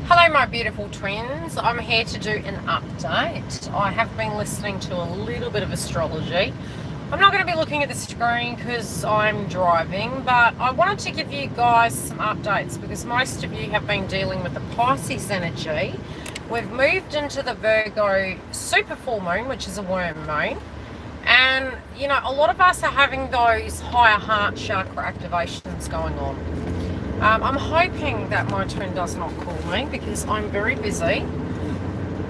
Hello my beautiful twins, I'm here to do an update. I have been listening to a little bit of astrology. I'm not going to be looking at the screen because I'm driving, but I wanted to give you guys some updates because most of you have been dealing with the Pisces energy. We've moved into the Virgo super full moon, which is a worm moon, and you know, a lot of us are having those higher heart chakra activations going on. I'm hoping that my twin does not call me because I'm very busy.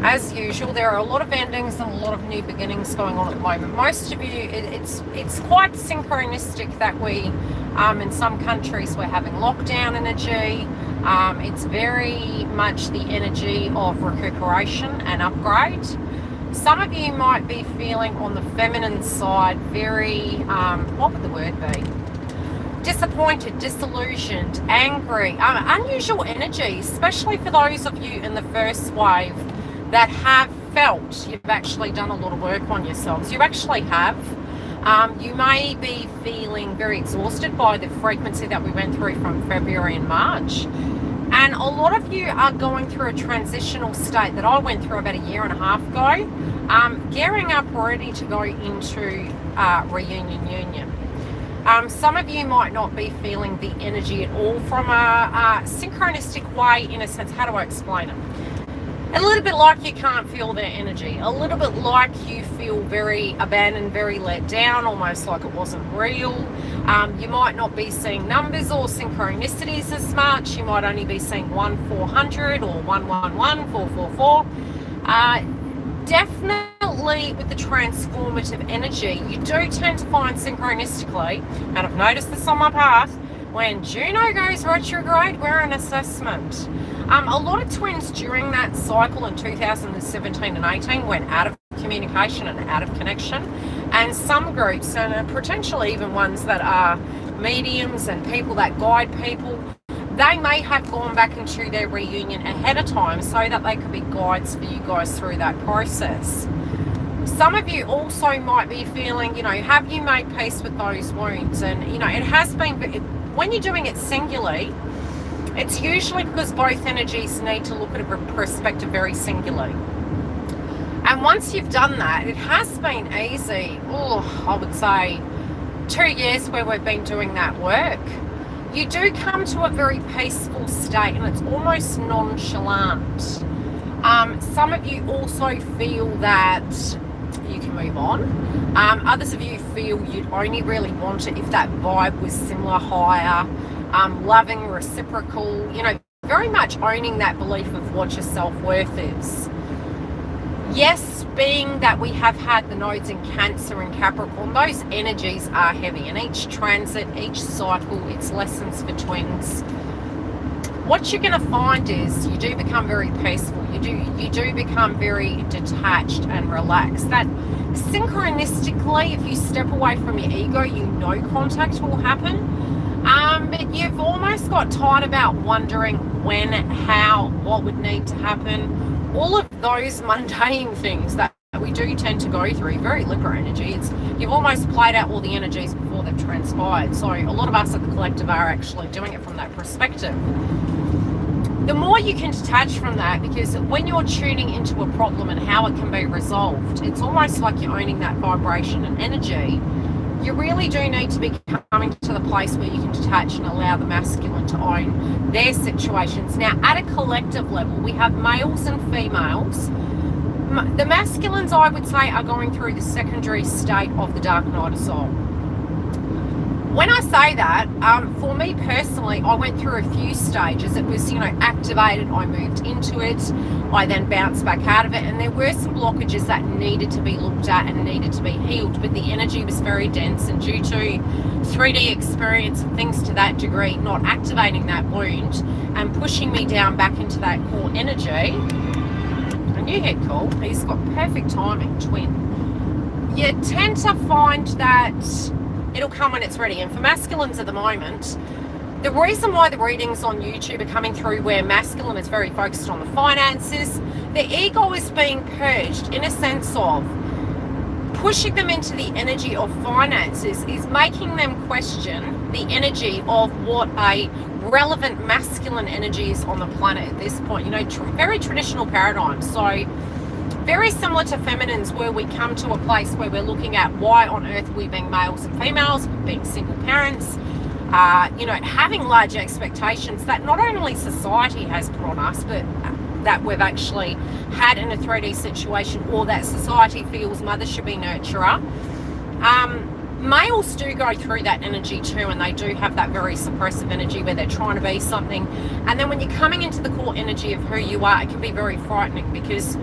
As usual, there are a lot of endings and a lot of new beginnings going on at the moment. Most of you, it's quite synchronistic that we, in some countries, we're having lockdown energy. It's very much the energy of recuperation and upgrade. Some of you might be feeling on the feminine side very, what would the word be? Disappointed, disillusioned, angry, unusual energy, especially for those of you in the first wave that have felt you've actually done a lot of work on yourselves. You actually have. You may be feeling very exhausted by the frequency that we went through from February and March. And a lot of you are going through a transitional state that I went through about a year and a half ago, gearing up ready to go into reunion union. Some of you might not be feeling the energy at all from a synchronistic way, in a sense. How do I explain it? A little bit like you can't feel their energy. A little bit like you feel very abandoned, very let down, almost like it wasn't real. You might not be seeing numbers or synchronicities as much. You might only be seeing 1-400 or 111-444. Definitely with the transformative energy, you do tend to find synchronistically, and I've noticed this on my path, when Juno goes retrograde, we're in assessment. A lot of twins during that cycle in 2017 and 18 went out of communication and out of connection, and some groups, and potentially even ones that are mediums and people that guide people, they may have gone back into their reunion ahead of time so that they could be guides for you guys through that process. Some of you also might be feeling, you know, have you made peace with those wounds? And, you know, it has been, when you're doing it singularly, it's usually because both energies need to look at a perspective very singularly. And once you've done that, it has been easy, I would say 2 years where we've been doing that work. You do come to a very peaceful state and it's almost nonchalant. Some of you also feel that you can move on. Others of you feel you'd only really want it if that vibe was similar, higher, loving, reciprocal, you know, very much owning that belief of what your self-worth is. Yes, being that we have had the nodes in Cancer and Capricorn, those energies are heavy, and each transit, each cycle, it's lessons for twins. What you're going to find is you do become very peaceful. You do become very detached and relaxed. That synchronistically, if you step away from your ego, you know contact will happen. But you've almost got tired about wondering when, how, what would need to happen. All of those mundane things that we do tend to go through, very Libra energy. You've almost played out all the energies before they've transpired. So a lot of us at the collective are actually doing it from that perspective. The more you can detach from that, because when you're tuning into a problem and how it can be resolved, it's almost like you're owning that vibration and energy. You really do need to be coming to the place where you can detach and allow the masculine to own their situations. Now, at a collective level, we have males and females. The masculines, I would say, are going through the secondary state of the dark night of soul. When I say that, for me personally, I went through a few stages. It was, you know, activated, I moved into it, I then bounced back out of it, and there were some blockages that needed to be looked at and needed to be healed, but the energy was very dense, and due to 3D experience and things to that degree, not activating that wound and pushing me down back into that core energy. And you hit cool, he's got perfect timing, twin. You tend to find that it'll come when it's ready. And for masculines at the moment, the reason why the readings on YouTube are coming through where masculine is very focused on the finances, their ego is being purged in a sense of pushing them into the energy of finances is making them question the energy of what a relevant masculine energies on the planet at this point. You know, very traditional paradigms. So very similar to feminines, where we come to a place where we're looking at why on earth we're being males and females, being single parents, you know, having large expectations that not only society has put on us, but that we've actually had in a 3D situation, or that society feels mother should be nurturer. Males do go through that energy too, and they do have that very suppressive energy where they're trying to be something. And then when you're coming into the core energy of who you are, it can be very frightening, because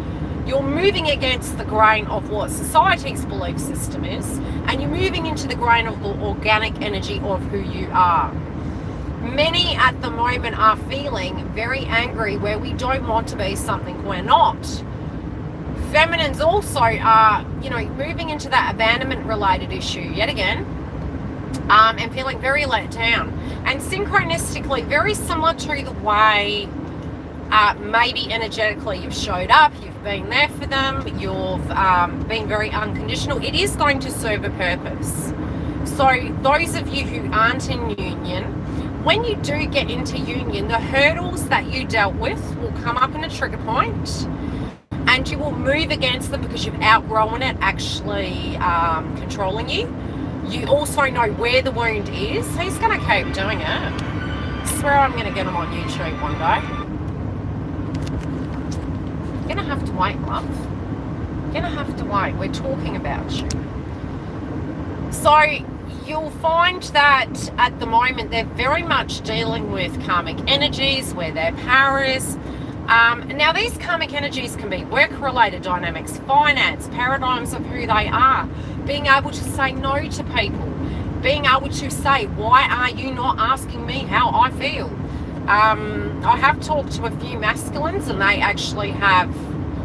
you're moving against the grain of what society's belief system is, and you're moving into the grain of the organic energy of who you are. Many at the moment are feeling very angry where we don't want to be something we're not. Feminines also are, you know, moving into that abandonment related issue yet again, and feeling very let down. And synchronistically, very similar to the way maybe energetically you've showed up, you've been there for them, you've been very unconditional. It is going to serve a purpose. So those of you who aren't in union, when you do get into union, the hurdles that you dealt with will come up in a trigger point, and you will move against them because you've outgrown it actually controlling you. You also know where the wound is. He's going to keep doing it. I swear I'm going to get him on YouTube one day. You're going to have to wait, love. You're going to have to wait. We're talking about you. So you'll find that at the moment they're very much dealing with karmic energies, where their power is. Now these karmic energies can be work-related dynamics, finance, paradigms of who they are, being able to say no to people, being able to say, why are you not asking me how I feel? I have talked to a few masculines, and they actually have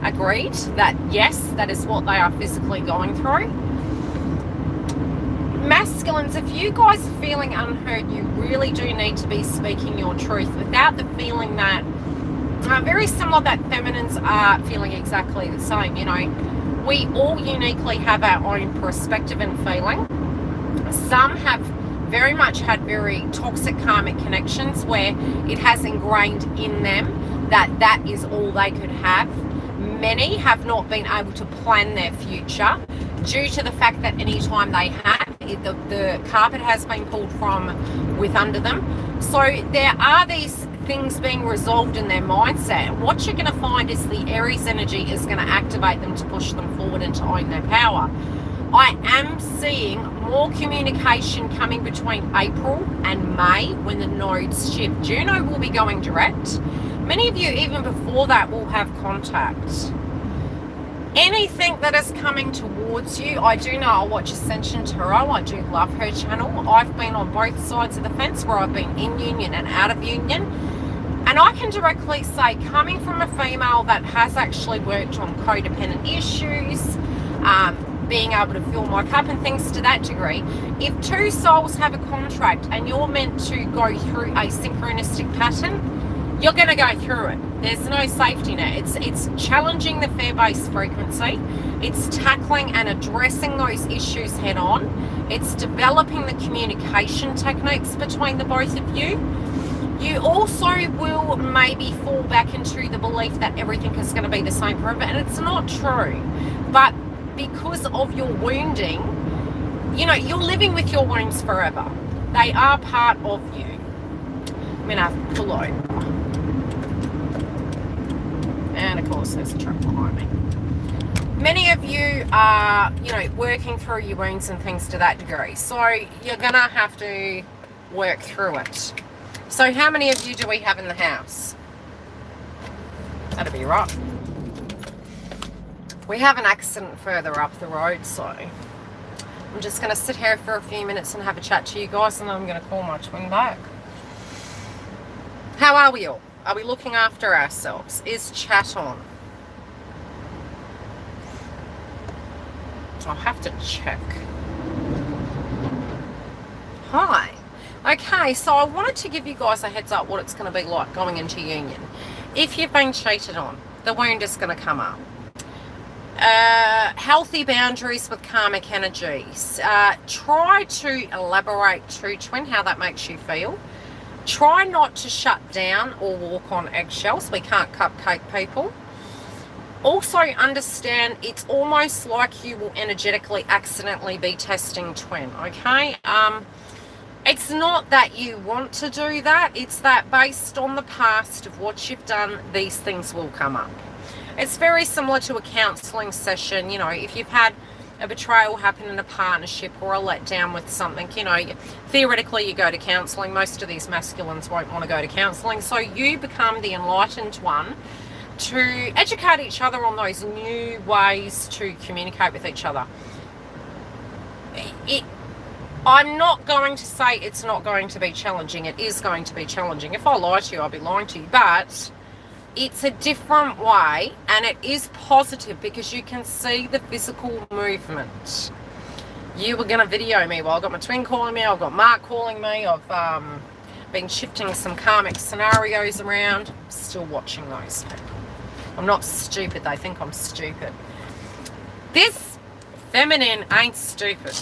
agreed that yes, that is what they are physically going through. Masculines, if you guys are feeling unheard, you really do need to be speaking your truth without the feeling that very similar that feminines are feeling exactly the same. You know, we all uniquely have our own perspective and feeling. Some have very much had very toxic karmic connections where it has ingrained in them that that is all they could have. Many have not been able to plan their future due to the fact that any time they have, the carpet has been pulled from with under them. So there are these things being resolved in their mindset. What you're going to find is the Aries energy is going to activate them to push them forward and to own their power. I am seeing more communication coming between April and May when the nodes shift. Juno will be going direct. Many of you, even before that, will have contact. Anything that is coming towards you, I do know I watch Ascension Tarot. I do love her channel. I've been on both sides of the fence where I've been in union and out of union. And I can directly say, coming from a female that has actually worked on codependent issues, being able to fill my cup and things to that degree, if two souls have a contract and you're meant to go through a synchronistic pattern, you're going to go through it. There's no safety net. It's challenging the fear-based frequency. It's tackling and addressing those issues head on. It's developing the communication techniques between the both of you. You also will maybe fall back into the belief that everything is going to be the same forever, and it's not true. But because of your wounding, you know, you're living with your wounds forever. They are part of you. I'm going to have to pull over. And of course there's a truck behind me. Many of you are, you know, working through your wounds and things to that degree. So you're going to have to work through it. So how many of you do we have in the house? That'll be right. We have an accident further up the road, so I'm just going to sit here for a few minutes and have a chat to you guys, and then I'm going to call my twin back. How are we all? Are we looking after ourselves? Is chat on? I'll have to check. Hi. Okay, so I wanted to give you guys a heads up what it's going to be like going into union. If you've been cheated on, the wound is going to come up. Healthy boundaries with karmic energies. Try to elaborate to twin how that makes you feel. Try not to shut down or walk on eggshells. We can't cupcake people. Also understand it's almost like you will energetically accidentally be testing twin, okay? It's not that you want to do that. It's that based on the past of what you've done, these things will come up. It's very similar to a counselling session. You know, if you've had a betrayal happen in a partnership or a letdown with something, you know, theoretically you go to counselling. Most of these masculines won't want to go to counselling. So you become the enlightened one to educate each other on those new ways to communicate with each other. I'm not going to say it's not going to be challenging. It is going to be challenging. If I lie to you, I'll be lying to you. But it's a different way, and it is positive because you can see the physical movement. You were going to video me. Well, I've got my twin calling me. I've got Mark calling me. I've been shifting some karmic scenarios around. I'm still watching those people. I'm not stupid. They think I'm stupid. This feminine ain't stupid.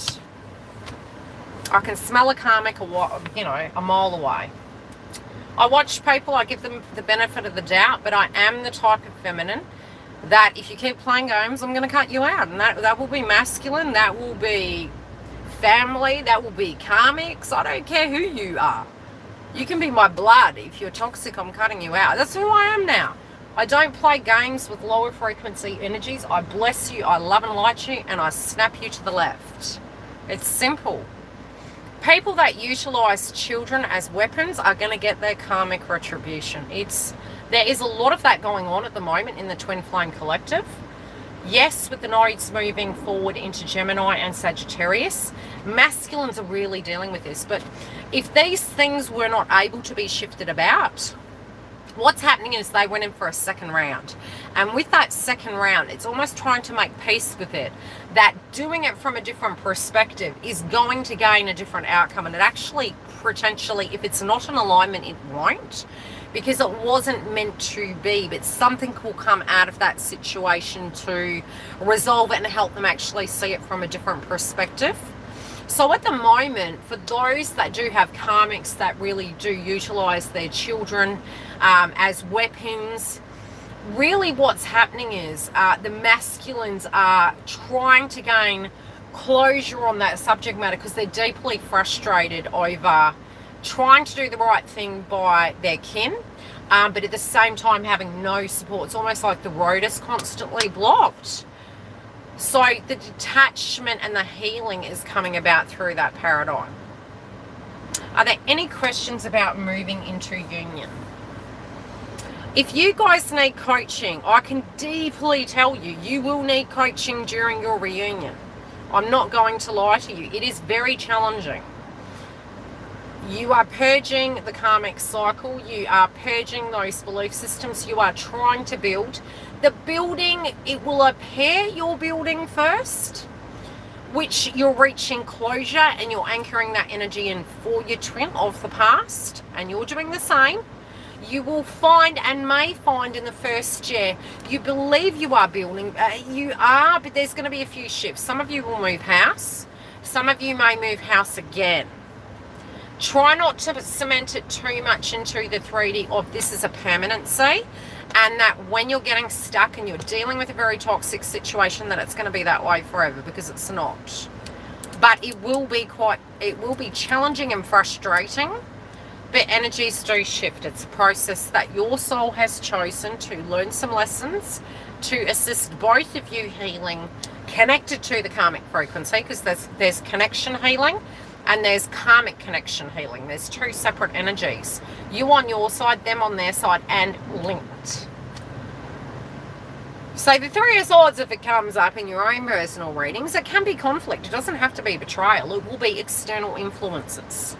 I can smell a karmic a mile away. I watch people, I give them the benefit of the doubt, but I am the type of feminine that if you keep playing games, I'm going to cut you out. And that will be masculine, that will be family, that will be karmics. I don't care who you are. You can be my blood. If you're toxic, I'm cutting you out. That's who I am now. I don't play games with lower frequency energies. I bless you, I love and light you, and I snap you to the left. It's simple. People that utilize children as weapons are going to get their karmic retribution. There is a lot of that going on at the moment in the Twin Flame Collective. Yes, with the nodes moving forward into Gemini and Sagittarius, masculines are really dealing with this. But if these things were not able to be shifted about, what's happening is they went in for a second round. And with that second round, it's almost trying to make peace with it. That doing it from a different perspective is going to gain a different outcome. And it actually, potentially, if it's not in alignment, it won't. Because it wasn't meant to be. But something will come out of that situation to resolve it and help them actually see it from a different perspective. So at the moment, for those that do have karmics that really do utilize their children as weapons, really what's happening is the masculines are trying to gain closure on that subject matter because they're deeply frustrated over trying to do the right thing by their kin, but at the same time having no support. It's almost like the road is constantly blocked. So the detachment and the healing is coming about through that paradigm. Are there any questions about moving into union? If you guys need coaching, I can deeply tell you, you will need coaching during your reunion. I'm not going to lie to you. It is very challenging. You are purging the karmic cycle. You are purging those belief systems. You are trying to build. The building, it will appear you're building first, which you're reaching closure and you're anchoring that energy in for your twin of the past, and you're doing the same. You will find and may find in the first year, you believe you are building, you are, but there's going to be a few shifts. Some of you will move house. Some of you may move house again. Try not to cement it too much into the 3D of this is a permanency, and that when you're getting stuck and you're dealing with a very toxic situation, that it's going to be that way forever, because it's not. But it will be challenging and frustrating, but energies do shift. It's a process that your soul has chosen to learn some lessons to assist both of you healing connected to the karmic frequency, because there's connection healing and there's karmic connection healing. There's two separate energies. You on your side, them on their side, and linked. So the 3 of Swords, if it comes up in your own personal readings, it can be conflict. It doesn't have to be betrayal. It will be external influences.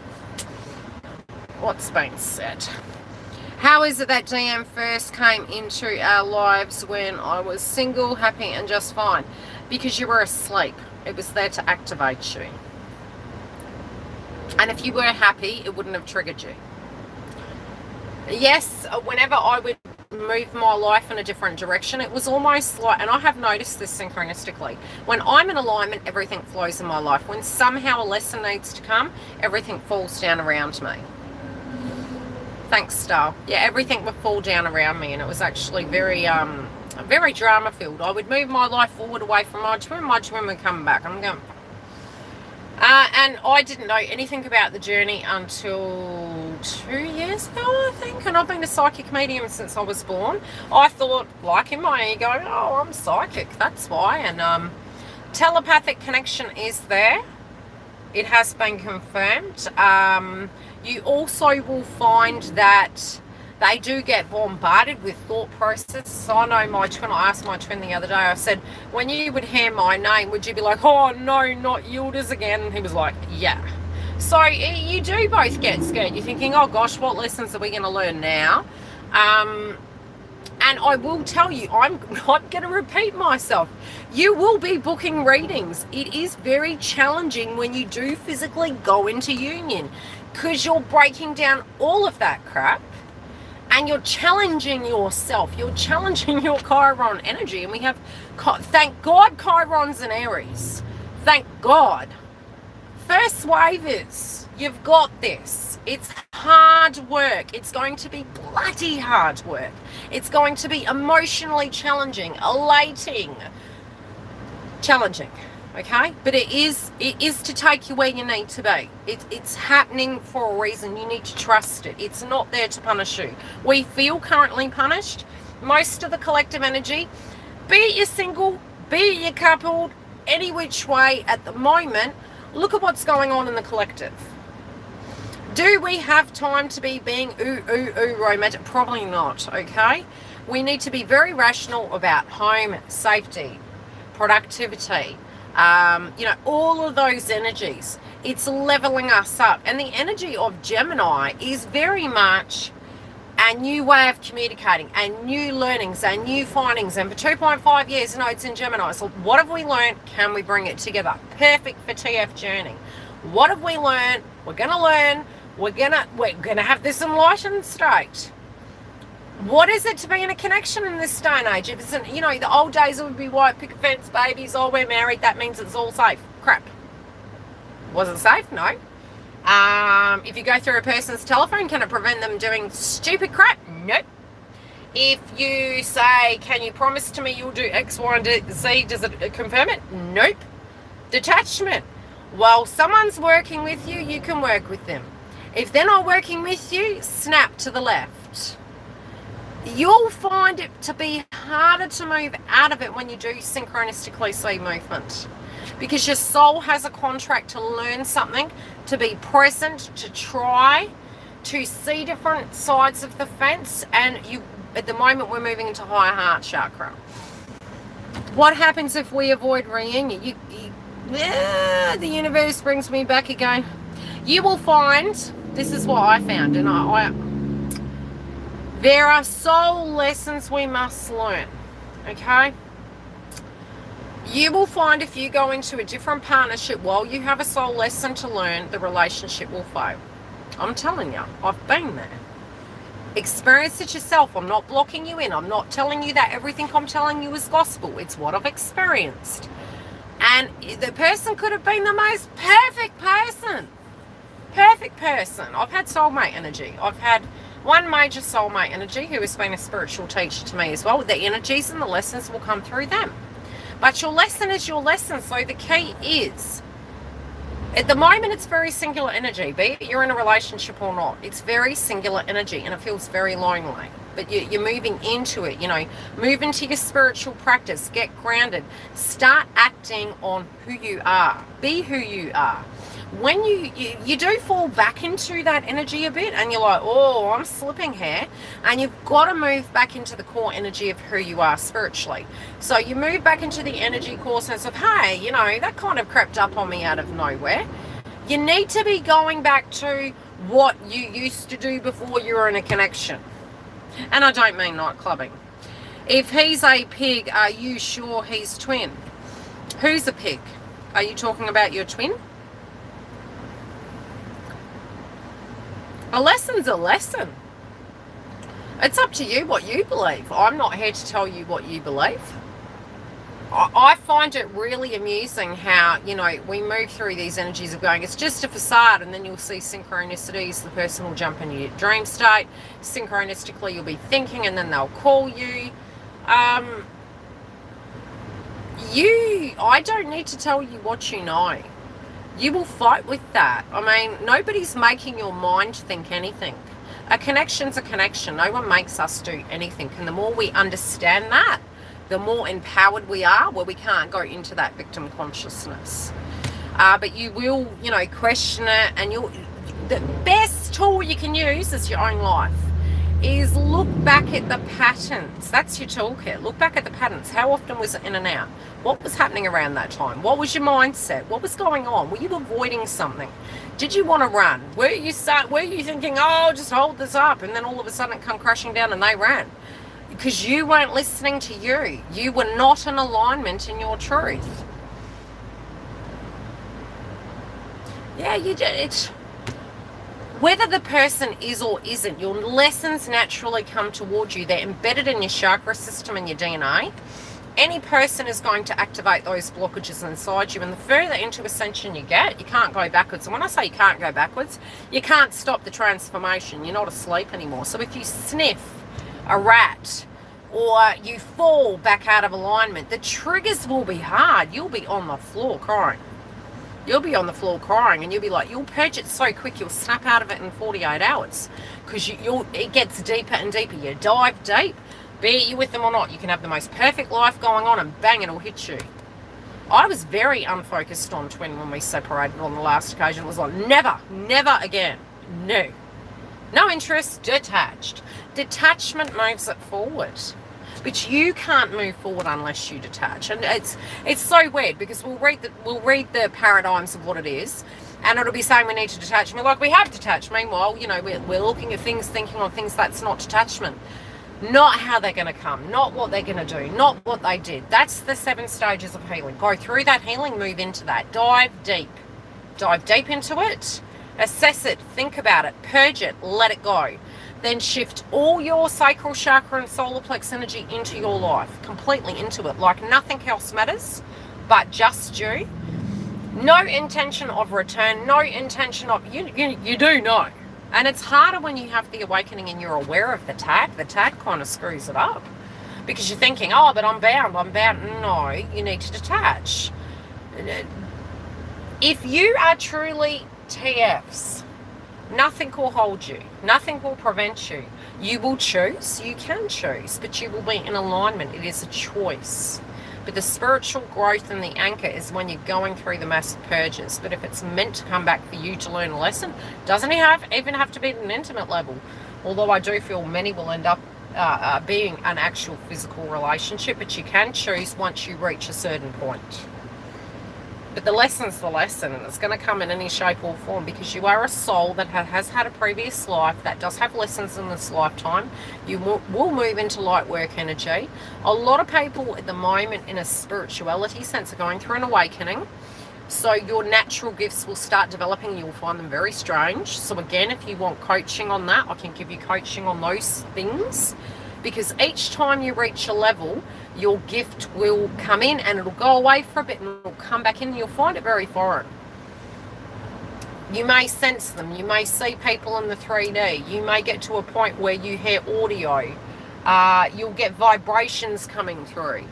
What's been said? How is it that DM first came into our lives when I was single, happy and just fine? Because you were asleep. It was there to activate you. And if you were happy, it wouldn't have triggered you. Yes, whenever I would move my life in a different direction, it was almost like, and I have noticed this synchronistically, when I'm in alignment, everything flows in my life. When somehow a lesson needs to come, everything falls down around me. Thanks, Star. Yeah, everything would fall down around me, and it was actually very drama filled. I would move my life forward away from my twin would come back. I'm going. And I didn't know anything about the journey until 2 years ago, I think. And I've been a psychic medium since I was born. I thought, like in my ego, oh, I'm psychic. That's why. And telepathic connection is there. It has been confirmed. You also will find that they do get bombarded with thought processes. So I know my twin, I asked my twin the other day, I said, when you would hear my name, would you be like, oh no, not Yildiz again? And he was like, yeah. So you do both get scared. You're thinking, oh gosh, what lessons are we going to learn now? And I will tell you, I'm not going to repeat myself. You will be booking readings. It is very challenging when you do physically go into union, because you're breaking down all of that crap. And you're challenging yourself. You're challenging your Chiron energy. And we have, thank God, Chiron's in Aries. Thank God. First wavers, you've got this. It's hard work. It's going to be bloody hard work. It's going to be emotionally challenging, elating, challenging. Okay, but it is to take you where you need to be. It's happening for a reason. You need to trust it. It's not there to punish you. We feel currently punished. Most of the collective energy, be it you're single, be it you're coupled, any which way at the moment, look at what's going on in the collective. Do we have time to be being romantic? Probably not, okay? We need to be very rational about home, safety, productivity, all of those energies. It's leveling us up. And the energy of Gemini is very much a new way of communicating and new learnings and new findings. And for 2.5 years, it's in Gemini. So what have we learned? Can we bring it together? Perfect for TF journey. What have we learned? We're going to learn. We're gonna have this enlightened state. What is it to be in a connection in this day and age? If it's the old days, it would be white picket fence babies. Oh, we're married. That means it's all safe. Crap. Was it safe? No. If you go through a person's telephone, can it prevent them doing stupid crap? Nope. If you say, can you promise to me you'll do X, Y, and Z, does it confirm it? Nope. Detachment. While someone's working with you, you can work with them. If they're not working with you, snap to the left. You'll find it to be harder to move out of it when you do synchronistically see movement, because your soul has a contract to learn something, to be present, to try, to see different sides of the fence. And you, at the moment, we're moving into higher heart chakra. What happens if we avoid reunion? The universe brings me back again. You will find, this is what I found, and there are soul lessons we must learn, okay? You will find if you go into a different partnership while you have a soul lesson to learn, the relationship will fail. I'm telling you, I've been there. Experience it yourself. I'm not blocking you in. I'm not telling you that everything I'm telling you is gospel. It's what I've experienced. And the person could have been the most perfect person. Perfect person. I've had soulmate energy. I've had one major soulmate energy who has been a spiritual teacher to me as well. The energies and the lessons will come through them. But your lesson is your lesson. So the key is, at the moment, it's very singular energy. Be it you're in a relationship or not, it's very singular energy and it feels very lonely. But you're moving into it, move into your spiritual practice, get grounded, start acting on who you are, be who you are. When you do fall back into that energy a bit and you're like, oh, I'm slipping here, and you've got to move back into the core energy of who you are spiritually. So you move back into the energy core sense of, hey, that kind of crept up on me out of nowhere. You need to be going back to what you used to do before you were in a connection. And I don't mean night clubbing. If he's a pig, are you sure he's twin? Who's a pig? Are you talking about your twin? A lesson's a lesson. It's up to you what you believe. I'm not here to tell you what you believe. I find it really amusing how, you know, we move through these energies of going, it's just a facade, and then you'll see synchronicities. The person will jump into your dream state. Synchronistically, you'll be thinking, and then they'll call you. I don't need to tell you what you know. You will fight with that. I mean, nobody's making your mind think anything. A connection's a connection. No one makes us do anything. And the more we understand that, the more empowered we are, where we can't go into that victim consciousness. But you will, you know, question it, and the best tool you can use is your own life. Is look back at the patterns. That's your toolkit. Look back at the patterns. How often was it in and out? What was happening around that time? What was your mindset? What was going on? Were you avoiding something? Did you want to run? Were you thinking, oh, just hold this up, and then all of a sudden it come crashing down and they ran? Because you weren't listening to you. You were not in alignment in your truth. Yeah, you did it. Whether the person is or isn't, your lessons naturally come towards you. They're embedded in your chakra system and your DNA. Any person is going to activate those blockages inside you. And the further into ascension you get, you can't go backwards. And when I say you can't go backwards, you can't stop the transformation. You're not asleep anymore. So if you sniff a rat or you fall back out of alignment, the triggers will be hard. You'll be on the floor crying. You'll be on the floor crying, and you'll be like, you'll purge it so quick, you'll snap out of it in 48 hours. Because it gets deeper and deeper. You dive deep. Be it you with them or not, you can have the most perfect life going on, and bang, it'll hit you. I was very unfocused on twin when we separated on the last occasion. It was like, never again. No. No interest, detached. Detachment moves it forward. But you can't move forward unless you detach. And it's so weird, because we'll read the paradigms of what it is, and it'll be saying we need to detach. And we're like, we have detached. Meanwhile, you know, we're looking at things, thinking on things. That's not detachment. Not how they're going to come. Not what they're going to do. Not what they did. That's the 7 stages of healing. Go through that healing, move into that. Dive deep. Dive deep into it. Assess it. Think about it. Purge it. Let it go. Then shift all your sacral chakra and solar plex energy into your life, completely into it, like nothing else matters but just you. No intention of return, no intention of, you do know. And it's harder when you have the awakening and you're aware of the tag. The tag kind of screws it up, because you're thinking, oh, but I'm bound. No, you need to detach. If you are truly TFs, nothing will hold you. Nothing will prevent you. You will choose. You can choose, but you will be in alignment. It is a choice. But the spiritual growth and the anchor is when you're going through the massive purges. But if it's meant to come back for you to learn a lesson, doesn't even have to be at an intimate level. Although I do feel many will end up being an actual physical relationship, but you can choose once you reach a certain point. But the lesson's the lesson, and it's going to come in any shape or form, because you are a soul that has had a previous life, that does have lessons in this lifetime. You will move into light work energy. A lot of people at the moment in a spirituality sense are going through an awakening. So your natural gifts will start developing. You'll find them very strange. So again, if you want coaching on that, I can give you coaching on those things. Because each time you reach a level, your gift will come in and it'll go away for a bit and it'll come back in, and you'll find it very foreign. You may sense them. You may see people in the 3D. You may get to a point where you hear audio. You'll get vibrations coming through.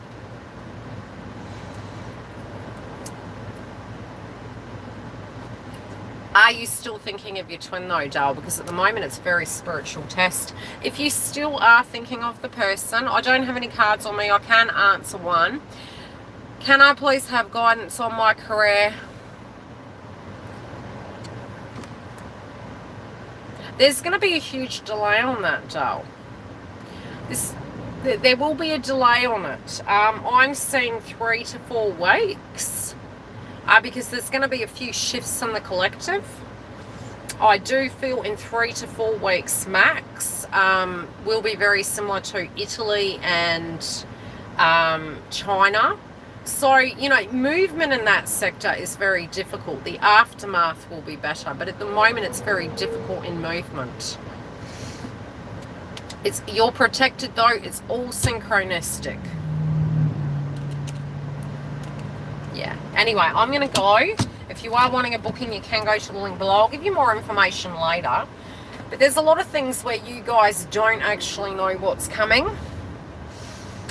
Are you still thinking of your twin though, Dale? Because at the moment it's a very spiritual test. If you still are thinking of the person, I don't have any cards on me. I can answer one. Can I please have guidance on my career? There's going to be a huge delay on that, Dale. There will be a delay on it. I'm seeing 3 to 4 weeks. Because there's going to be a few shifts in the collective. I do feel in 3 to 4 weeks max will be very similar to Italy and China. So, you know, movement in that sector is very difficult. The aftermath will be better, but at the moment it's very difficult in movement. You're protected though. It's all synchronistic. Yeah. Anyway, I'm going to go. If you are wanting a booking, you can go to the link below. I'll give you more information later. But there's a lot of things where you guys don't actually know what's coming.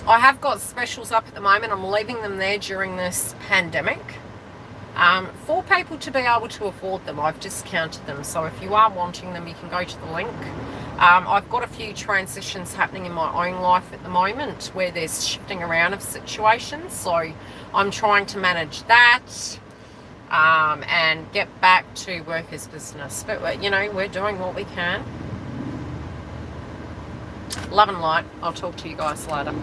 I have got specials up at the moment. I'm leaving them there during this pandemic. For people to be able to afford them, I've discounted them. So if you are wanting them, you can go to the link. I've got a few transitions happening in my own life at the moment where there's shifting around of situations. So I'm trying to manage that and get back to work as business. But, you know, we're doing what we can. Love and light. I'll talk to you guys later.